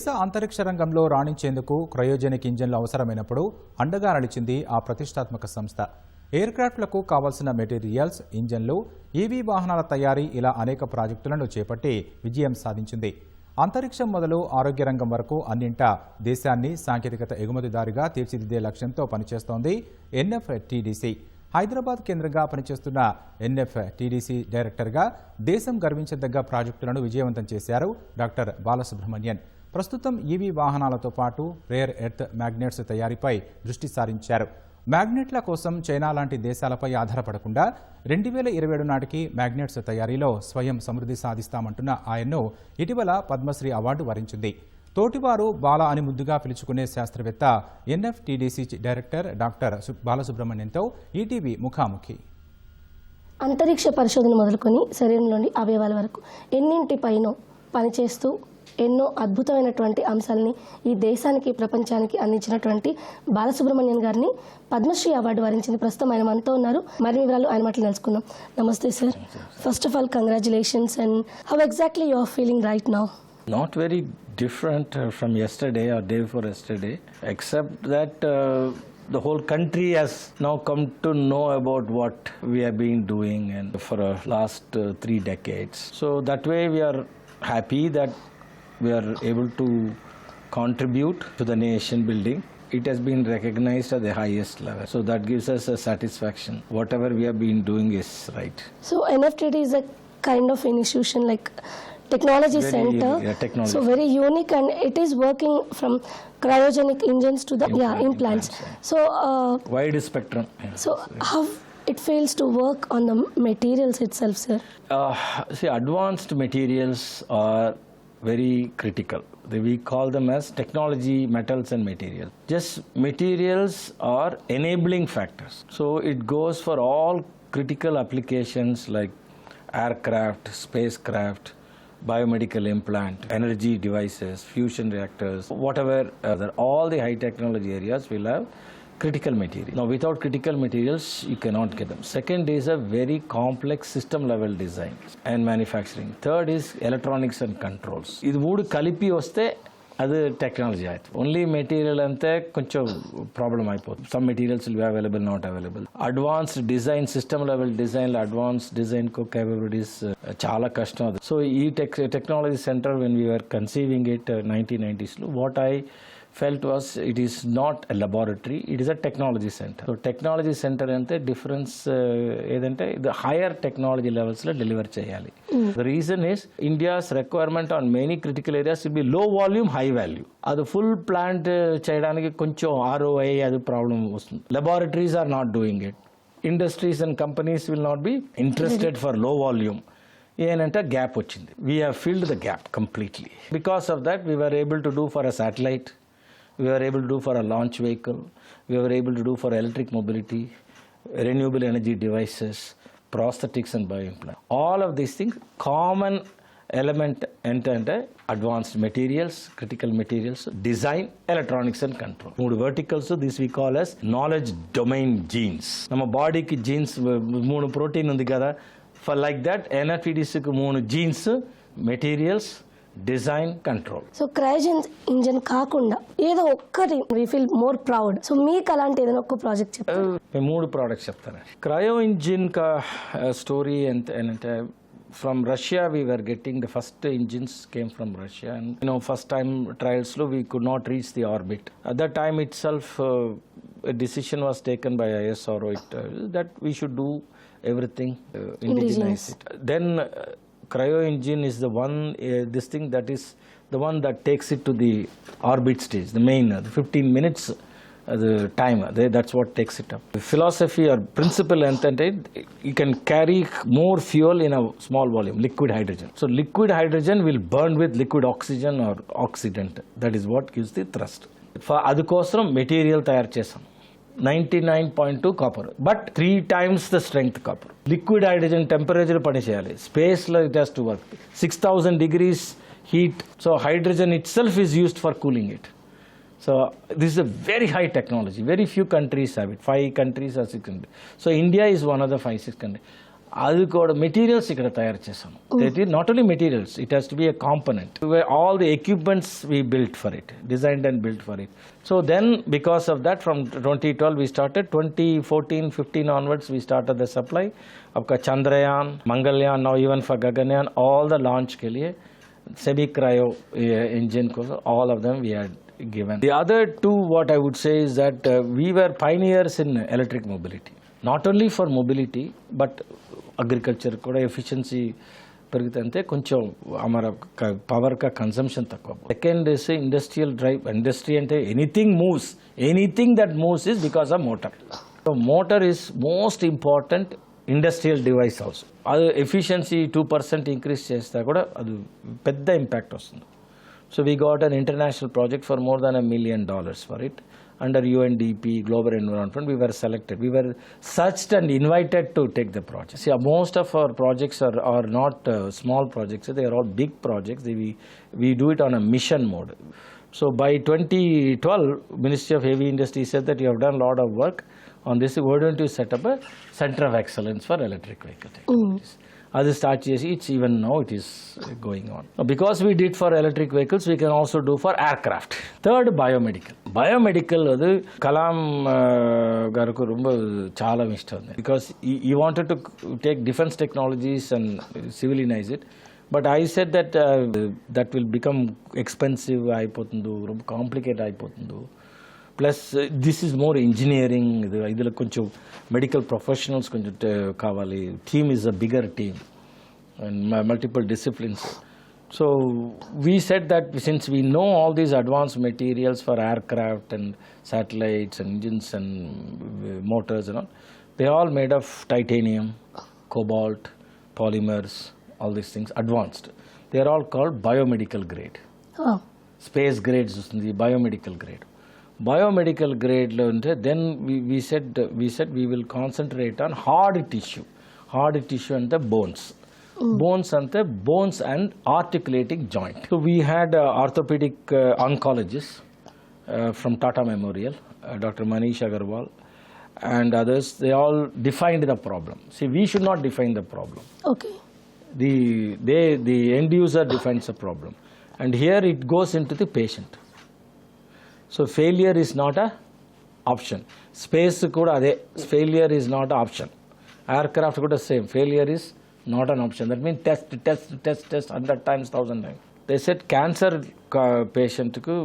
దేశ అంతరిక్ష రంగంలో రాణించేందుకు క్రయోజెనిక్ ఇంజన్లు అవసరమైనప్పుడు అండగా నిలిచింది ఆ ప్రతిష్టాత్మక సంస్థ. ఎయిర్క్రాఫ్ట్లకు కావాల్సిన మెటీరియల్స్, ఇంజన్లు, ఈవీ వాహనాల తయారీ ఇలా అనేక ప్రాజెక్టులను చేపట్టి విజయం సాధించింది. అంతరిక్షం మొదలు ఆరోగ్య రంగం వరకు అన్నింటా దేశాన్ని సాంకేతికత ఎగుమతిదారుగా తీర్చిదిద్దే లక్ష్యంతో పనిచేస్తోంది ఎన్ఎఫ్టీడీసీ. హైదరాబాద్ కేంద్రంగా పనిచేస్తున్న ఎన్ఎఫ్టీడీసీ డైరెక్టర్గా దేశం గర్వించదగ్గ ప్రాజెక్టులను విజయవంతం చేశారు డాక్టర్ బాలసుబ్రహ్మణ్యన్. ప్రస్తుతం ఈవీ వాహనాలతో పాటు రేర్ ఎర్త్ మ్యాగ్నెట్స్ తయారీపై దృష్టి సారించారు. మ్యాగ్నెట్ల కోసం చైనా లాంటి దేశాలపై ఆధారపడకుండా 2027 నాటికి మ్యాగ్నెట్స్ తయారీలో స్వయం సమృద్ధి సాధిస్తామంటున్న ఆయన్ను ఇటీవల పద్మశ్రీ అవార్డు వరించింది. తోటివారు బాల అని ముద్దుగా పిలుచుకునే శాస్త్రవేత్త ఎన్ఎఫ్టీడీసీ డైరెక్టర్ డాక్టర్ బాలసుబ్రహ్మణ్యంతో ఈటీవీ ముఖాముఖి. అంతరిక్ష పరిశోధన మొదలుకొని శరీరంలోని అవయవాల వరకు ఎన్నింటిపైనో పనిచేస్తూ ఎన్నో అద్భుతమైనటువంటి అంశాలని ఈ దేశానికి, ప్రపంచానికి అందించినటువంటి బాలసుబ్రహ్మణ్యన్ గారిని పద్మశ్రీ అవార్డు వరించింది. ప్రస్తుతం ఆయన మనతో ఉన్నారు. మరిన్ని వివరాలు ఆయన మాటలు తెలుసుకుందాం. నమస్తే sir. First of all congratulations. And how exactly you are feeling right now? Not very different from yesterday or day before yesterday, except that the whole country has now come to know about what we have been doing and for the last 3 decades. So that way we are happy that we are able to contribute to the nation building. It has been recognized at the highest level. So that gives us a satisfaction. Whatever we have been doing is right. So NFTD is a kind of institution like technology center. Technology. So very unique, and it is working from cryogenic engines to the implants. So wide spectrum. So how it feels to work on the materials itself, sir? See, advanced materials are very critical. We call them as technology metals and materials. Just materials are enabling factors. So it goes for all critical applications like aircraft, spacecraft, biomedical implant, energy devices, fusion reactors, whatever all the high technology areas will have critical material. Now without critical materials you cannot get them. Second is a very complex system level design and manufacturing. Third is electronics and controls. Idu moodu kalipi vaste adu technology aayithu. Only material ante koncham problem ayipothund. Some materials will be available, not available. Advanced design, system level design, advanced design ko capabilities chaala kashtam. So ee technology center, when we were conceiving it 1990s lo, what I felt was it is not a laboratory, it is a technology center. So technology center ante difference edante the higher technology levels lo deliver cheyali. The reason is India's requirement on many critical areas will be low volume, high value. Adu full plant cheyadaniki koncham ROI adu problem vastundi. Laboratories are not doing it. Industries and companies will not be interested for low volume. ఏంటంటే gap వచ్చింది. We have filled the gap completely. Because of that we were able to do for a satellite, we were able to do for a launch vehicle, we were able to do for electric mobility, renewable energy devices, prosthetics and bioimplant. All of these things, common element enter advanced materials, critical materials, design, electronics and control. Moodu verticals, this we call as knowledge domain genes. Nama body ki genes moodu protein undi kada. For like that NFTDC ku moodu genes, materials, design, control. So cryogenic engine కాకుండా ఏదో ఒక్కటి we feel more proud. So మీకు అలాంటి ఏదైనా ఒక్క project చెప్తారు? నేను 3 projects చెప్తాను. క్రయో ఇంజిన్ కా స్టోరీ అంటే from Russia we were getting the first engines came from Russia, and first time trials lo we could not reach the orbit. At that time itself a decision was taken by ISRO that we should do everything indigenize it. Then cryo engine is the one this thing that is the one that takes it to the orbit stage, the main the 15 minutes the time that's what takes it up. The philosophy or principle ante you can carry more fuel in a small volume, liquid hydrogen. So liquid hydrogen will burn with liquid oxygen or oxidant. That is what gives the thrust. For adu kosam material tayar chesam 99.2 copper, but 3 times the strength copper. Liquid hydrogen temperature pani cheyali, space lo it has to work 6000 degrees heat. So hydrogen itself is used for cooling it. So this is a very high technology. Very few countries have it. 5 countries or 6 countries. So India is one of the 5-6 countries. అది కూడా materials ఇక్కడ తయారు చేసాము. Not only materials, it has to be a component. All the equipments we built for it, designed and built for it. So then because of that from 2012 we started, 2014-15 onwards we started the supply. Apka Chandrayaan, Mangalyaan, now even for Gaganyaan, all the launch ke liye semi cryo engine ko, all of them we had given. The other two, what I would say is that we were pioneers in electric mobility, not only for mobility but agriculture kuda efficiency పెరిగితే కొంచెం మన power కా consumption తక్కువ. Second is industrial drive. Industry అంటే anything that moves is because of motor. So motor is most important industrial device also. అది efficiency 2% increase చేస్తే కూడా అది పెద్ద ఇంపాక్ట్ వస్తుంది. So we got an international project for more than $1 million for it. Under UNDP, Global Environment Fund, we were selected. We were searched and invited to take the project. See, most of our projects are not small projects. They are all big projects. We do it on a mission mode. So by 2012, Ministry of Heavy Industry said that you have done a lot of work on this. Why don't you set up a center of excellence for electric vehicle technologies? అది start చేసి even now it is going on. Because we did for electric vehicles, we can also do for aircraft. Third biomedical అది కలాం గారికి ரொம்ப చాలా ఇష్టం. Because ఈ wanted to take defence technologies and civilise it. But I said that will become expensive అయిపోతుందో, ரொம்ப complicate అయిపోతుందో. Plus this is more engineering. ఇందులో కొంచెం మెడికల్ ప్రొఫెషనల్స్ కొంచెం కావాలి. Team is a bigger team and multiple disciplines. So we set that since we know all these advanced materials for aircraft and satellites and engines and Motors and all, they all made of titanium, cobalt, polymers, all these things advanced. They are all called biomedical grade. Space grades వస్తుంది, biomedical grade. Biomedical grade lo unte then we said we will concentrate on hard tissue ante bones. Bones and articulating joint. So we had orthopedic oncologists from Tata Memorial, Dr. Manish Agarwal and others. They all defined the problem. See, we should not define the problem. Okay. The end user defines the problem, and here it goes into the patient. So failure is not a option. Space kuda ade, failure is not an option. Aircraft kuda same, failure is not an option. That means test 100 times, 1000 times. They said cancer patient ku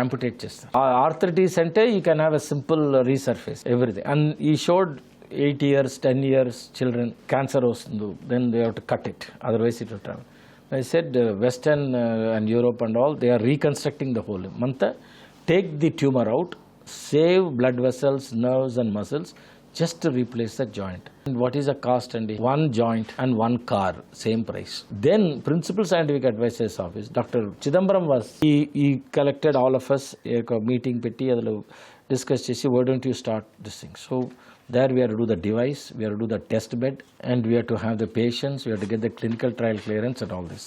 amputate chestar. Arthritis ante you can have a simple resurface everything. And he showed 8 years, 10 years children cancer ostundo, then they have to cut it, otherwise it will travel. I said Western and Europe and all, they are reconstructing the whole limb. Mantha take the tumor out, save blood vessels, nerves and muscles, just to replace the joint. And what is the cost? And one joint and one car, same price. Then Principal Scientific Advisor's Office, Dr. Chidambaram he collected all of us, a meeting petti adalo discuss chesi, why don't you start this thing? So there we have to do the device, we have to do the test bed, and we have to have the patients, we have to get the clinical trial clearance and all this.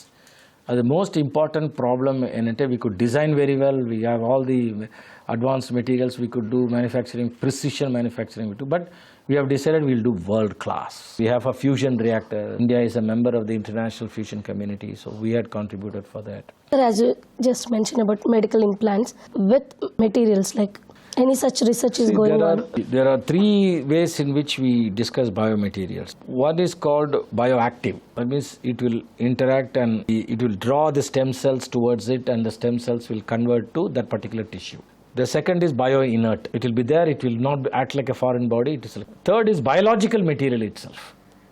The most important problem in it, we could design very well, we have all the advanced materials, we could do manufacturing, precision manufacturing, but we have decided we'll do world class. We have a fusion reactor. India is a member of the international fusion community, so we had contributed for that. Sir, as you just mentioned about medical implants with materials, like any such research is going on? There are 3 ways in which we discuss biomaterials. One is called bioactive. That means it will interact and it will draw the stem cells towards it, and the stem cells will convert to that particular tissue. The second is bioinert. It will be there, it will not act like a foreign body. Third is biological material itself.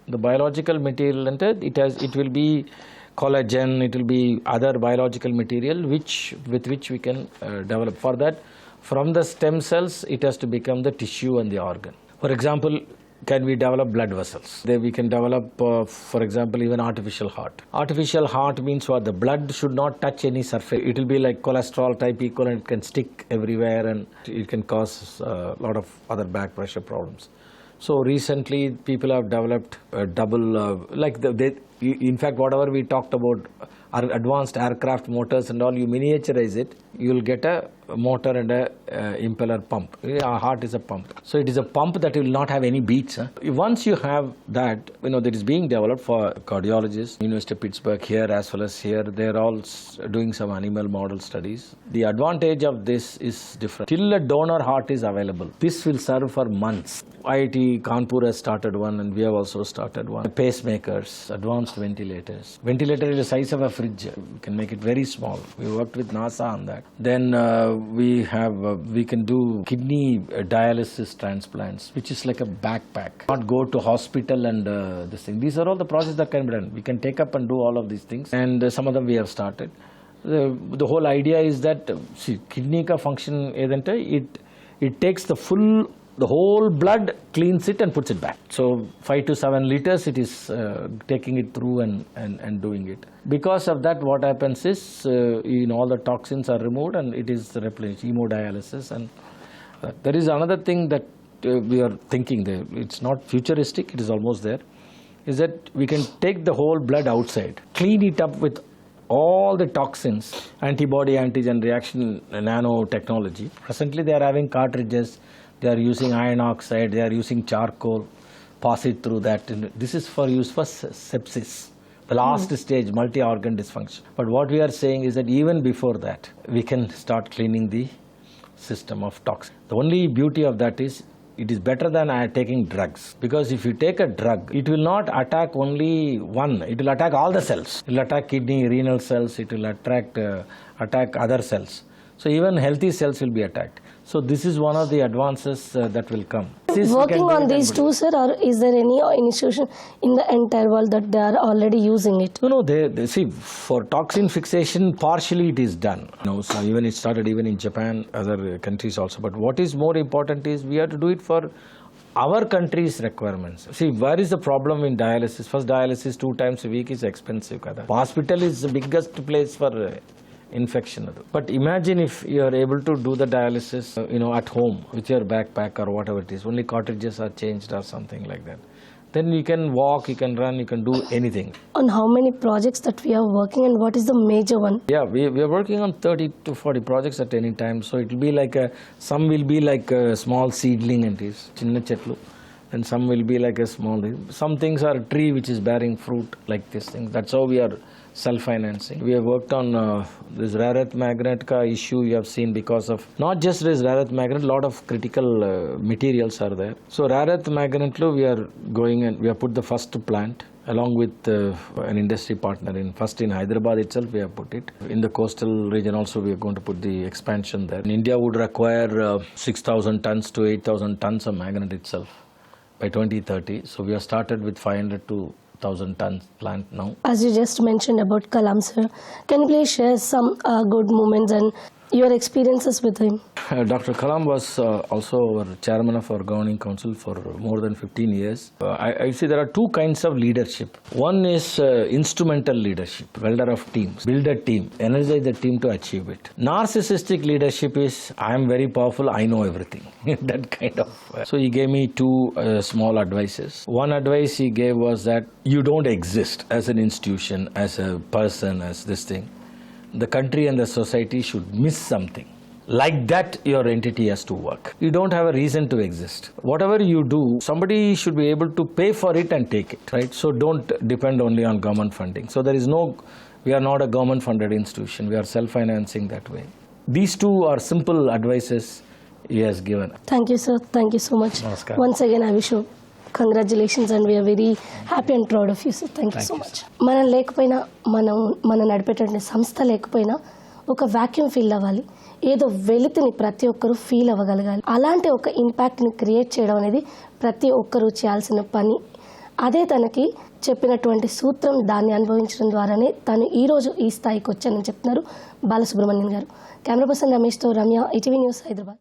The biological material, it will be collagen, it will be other biological material with which we can develop. For that, from the stem cells, it has to become the tissue and the organ. For example, can we develop blood vessels? Then we can develop, for example, even artificial heart. Artificial heart means what? The blood should not touch any surface. It will be like cholesterol type equivalent. It can stick everywhere and it can cause a lot of other back pressure problems. So recently, people have developed a double, in fact, whatever we talked about, our advanced aircraft motors and all, you miniaturize it, you will get a motor and a impeller pump. Our heart is a pump. So it is a pump that will not have any beats. Once you have that, that is being developed for cardiologists, University of Pittsburgh here as well as here, they are all doing some animal model studies. The advantage of this is different. Till a donor heart is available, this will serve for months. IIT Kanpur has started one and we have also started one. Pacemakers, advanced ventilators. Ventilator is the size of a fridge. We can make it very small. We worked with NASA on that. Then we can do kidney dialysis transplants, which is like a backpack. Not go to hospital and this thing. These are all the processes that can be done. We can take up and do all of these things, and some of them we have started. The whole idea is that kidney ka function edante it takes the whole blood, cleans it and puts it back. So 5 to 7 liters it is taking it through and doing it. Because of that, what happens is all the toxins are removed and it is replenished, hemodialysis. And there is another thing that we are thinking there. It's not futuristic, it is almost there, is that we can take the whole blood outside, clean it up with all the toxins, antibody, antigen reaction, nanotechnology. Presently they are having cartridges, they are using iron oxide, they are using charcoal, pass it through that. This is for use for sepsis, the last stage, multi-organ dysfunction. But what we are saying is that even before that, we can start cleaning the system of toxins. The only beauty of that is it is better than taking drugs, because if you take a drug, it will not attack only one, it will attack all the cells. It will attack kidney, renal cells, it will attack other cells. So even healthy cells will be attacked. So this is one of the advances that will come. Working on these two, sir, or is there any institution in the entire world that they are already using it? No, they see, for toxin fixation, partially it is done. So even it started even in Japan, other countries also. But what is more important is we have to do it for our country's requirements. See, where is the problem in dialysis? First, dialysis 2 times a week is expensive. Hospital is the biggest place for infection. But imagine if you are able to do the dialysis at home with your backpack or whatever it is, only cartridges are changed or something like that. Then you can walk, you can run, you can do anything. On how many projects that we are working and what is the major one? Yeah, we are working on 30 to 40 projects at any time. So it will be like some will be like a small seedling and is chinna chetlu, and some will be like a small. Some things are a tree which is bearing fruit like this thing. That's how we are self-financing. We have worked on this rare earth magnet issue you have seen, because of not just this rare earth magnet, a lot of critical materials are there. So rare earth magnet, we are going and we have put the first plant along with an industry partner first in Hyderabad itself. We have put it in the coastal region also. We are going to put the expansion there. India would require 6,000 tons to 8,000 tons of magnet itself by 2030. So we have started with 500 to 1,000 tons plant now. As you just mentioned about Kalam, sir, can you please share some good moments and your experiences with him? Dr. Kalam was also our chairman of our governing council for more than 15 years. I see there are 2 kinds of leadership. One is instrumental leadership, builder of teams, build a team, energize the team to achieve it. Narcissistic leadership is, I am very powerful, I know everything. That kind of. So he gave me 2 small advices. One advice he gave was that you don't exist as an institution, as a person, as this thing. The country and the society should miss something. Like that, your entity has to work. You don't have a reason to exist. Whatever you do, somebody should be able to pay for it and take it, right? So don't depend only on government funding. So we are not a government funded institution. We are self-financing that way. These 2 are simple advices he has given. Thank you, sir. Thank you so much. Namaskar. Once again, I wish you congratulations and we are very happy and proud of you, sir. Thank you so much. మనం లేకపోయినా మనం నడిపేటువంటి సంస్థ లేకపోయినా ఒక vacuum feel అవ్వాలి, ఏదో వెలితిని ప్రతి ఒక్కరూ ఫీల్ అవ్వగలగాలి. అలాంటి ఒక ఇంపాక్ట్ని క్రియేట్ చేయడం అనేది ప్రతి ఒక్కరూ చేయాల్సిన పని. అదే తనకి చెప్పినటువంటి సూత్రం, దాన్ని అనుభవించడం ద్వారానే తను ఈరోజు ఈ స్థాయికి వచ్చానని చెప్తున్నారు బాలసుబ్రహ్మణ్యం గారు. కెమెరా పర్సన్ రమేష్తో రమ్య, ETV న్యూస్, హైదరాబాద్.